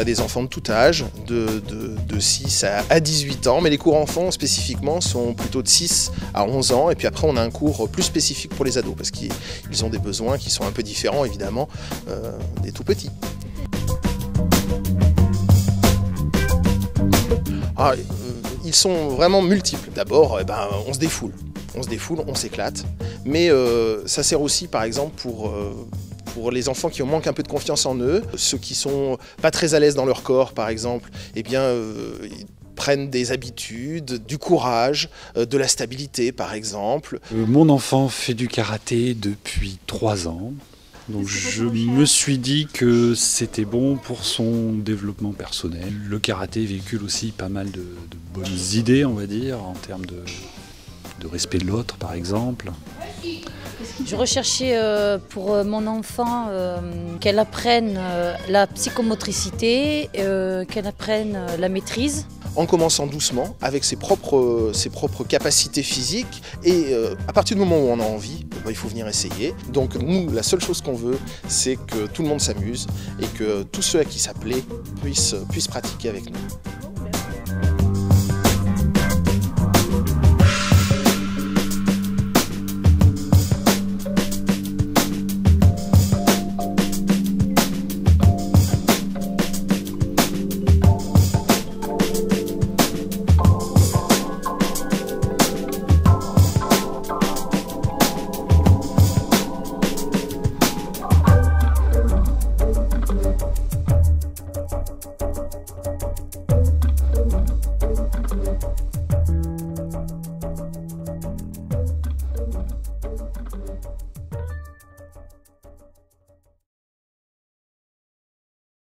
a des enfants de tout âge, de 6 à 18 ans, mais les cours enfants spécifiquement sont plutôt de 6 à 11 ans. Et puis après, on a un cours plus spécifique pour les ados, parce qu'ils ont des besoins qui sont un peu différents, évidemment, des tout petits. Ils sont vraiment multiples. D'abord, on se défoule, on s'éclate, mais ça sert aussi par exemple pour les enfants qui manquent un peu de confiance en eux, ceux qui sont pas très à l'aise dans leur corps par exemple, eh bien ils prennent des habitudes, du courage, de la stabilité par exemple. Mon enfant fait du karaté depuis 3 ans. Donc je me suis dit que c'était bon pour son développement personnel. Le karaté véhicule aussi pas mal de bonnes idées, on va dire, en termes de respect de l'autre, par exemple. Je recherchais pour mon enfant qu'elle apprenne la psychomotricité, qu'elle apprenne la maîtrise. En commençant doucement, avec ses propres capacités physiques, et à partir du moment où on a envie, il faut venir essayer. Donc nous, la seule chose qu'on veut, c'est que tout le monde s'amuse et que tous ceux à qui ça plaît puissent pratiquer avec nous.